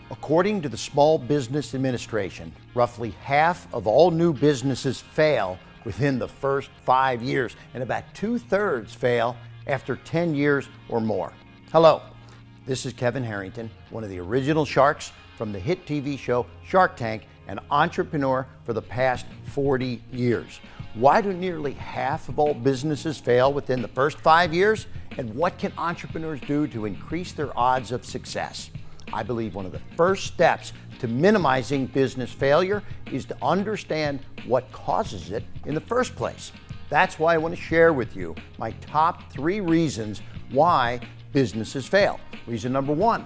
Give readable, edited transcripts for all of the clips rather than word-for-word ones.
According to the Small Business Administration, roughly half of all new businesses fail within the first 5 years, and about 2/3 fail after 10 years or more. Hello, this is Kevin Harrington, one of the original sharks from the hit TV show Shark Tank, an entrepreneur for the past 40 years. Why do nearly half of all businesses fail within the first 5 years? And what can entrepreneurs do to increase their odds of success? I believe one of the first steps to minimizing business failure is to understand what causes it in the first place. That's why I want to share with you my top 3 reasons why businesses fail. Reason number 1,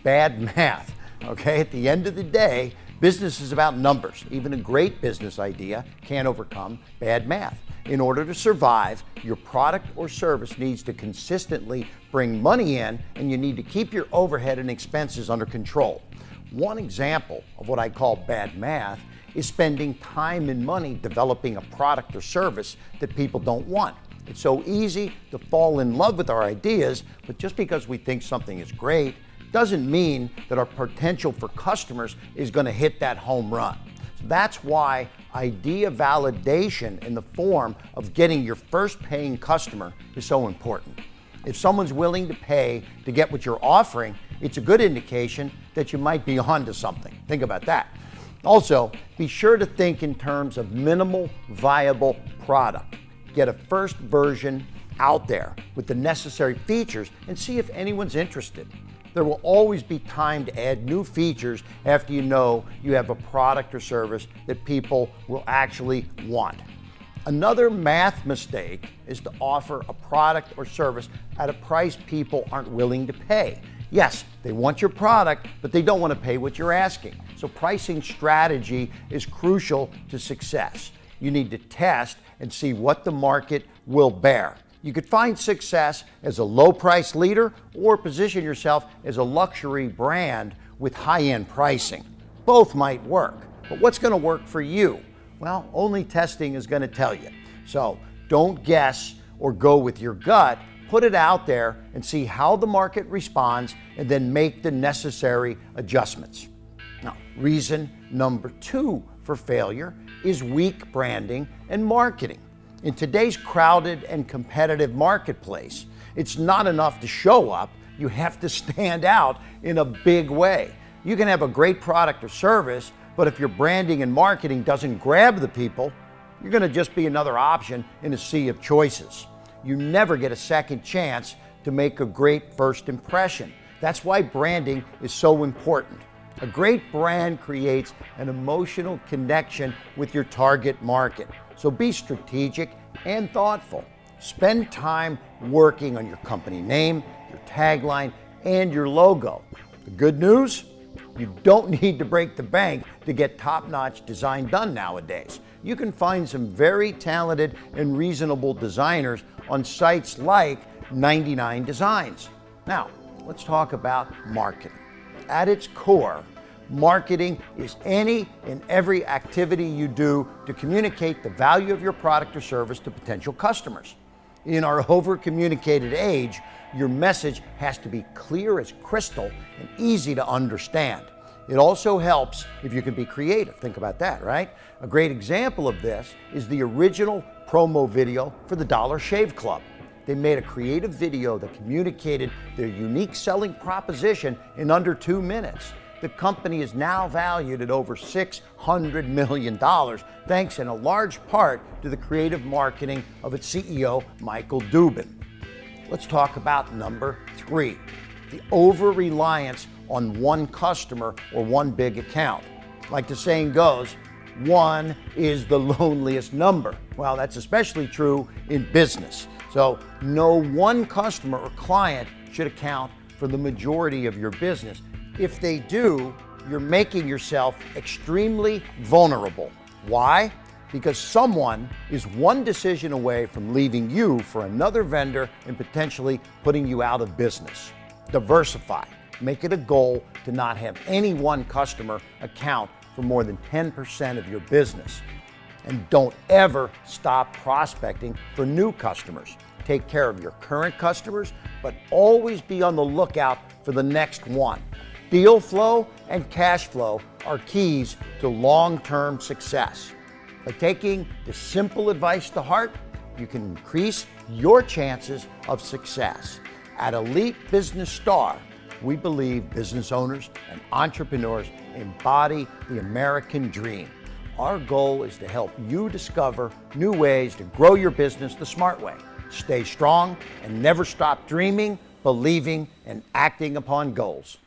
bad math. Okay, at the end of the day, business is about numbers. Even a great business idea can't overcome bad math. In order to survive, your product or service needs to consistently bring money in, and you need to keep your overhead and expenses under control. One example of what I call bad math is spending time and money developing a product or service that people don't want. It's so easy to fall in love with our ideas, but just because we think something is great doesn't mean that our potential for customers is going to hit that home run. So that's why idea validation in the form of getting your first paying customer is so important. If someone's willing to pay to get what you're offering, it's a good indication that you might be onto something. Think about that. Also, be sure to think in terms of minimal viable product. Get a first version out there with the necessary features and see if anyone's interested. There will always be time to add new features after you know you have a product or service that people will actually want. Another math mistake is to offer a product or service at a price people aren't willing to pay. Yes, they want your product, but they don't want to pay what you're asking. So pricing strategy is crucial to success. You need to test and see what the market will bear. You could find success as a low price leader or position yourself as a luxury brand with high-end pricing. Both might work, but what's going to work for you? Well, only testing is going to tell you. So don't guess or go with your gut. Put it out there and see how the market responds, and then make the necessary adjustments. Now, reason number 2 for failure is weak branding and marketing. In today's crowded and competitive marketplace, it's not enough to show up. You have to stand out in a big way. You can have a great product or service, but if your branding and marketing doesn't grab the people, you're going to just be another option in a sea of choices. You never get a second chance to make a great first impression. That's why branding is so important. A great brand creates an emotional connection with your target market. So be strategic and thoughtful. Spend time working on your company name, your tagline, and your logo. The good news? You don't need to break the bank to get top-notch design done nowadays. You can find some very talented and reasonable designers on sites like 99 Designs. Now, let's talk about marketing. At its core, marketing is any and every activity you do to communicate the value of your product or service to potential customers. In our over-communicated age, your message has to be clear as crystal and easy to understand. It also helps if you can be creative. Think about that, right? A great example of this is the original promo video for the Dollar Shave Club. They made a creative video that communicated their unique selling proposition in under 2 minutes. The company is now valued at over $600 million, thanks in a large part to the creative marketing of its CEO, Michael Dubin. Let's talk about number 3, the over-reliance on one customer or one big account. Like the saying goes, one is the loneliest number. Well, that's especially true in business. So no one customer or client should account for the majority of your business. If they do, you're making yourself extremely vulnerable. Why? Because someone is one decision away from leaving you for another vendor and potentially putting you out of business. Diversify. Make it a goal to not have any one customer account for more than 10% of your business. And don't ever stop prospecting for new customers. Take care of your current customers, but always be on the lookout for the next one. Deal flow and cash flow are keys to long-term success. By taking the simple advice to heart, you can increase your chances of success. At Elite Business Star, we believe business owners and entrepreneurs embody the American dream. Our goal is to help you discover new ways to grow your business the smart way. Stay strong and never stop dreaming, believing, and acting upon goals.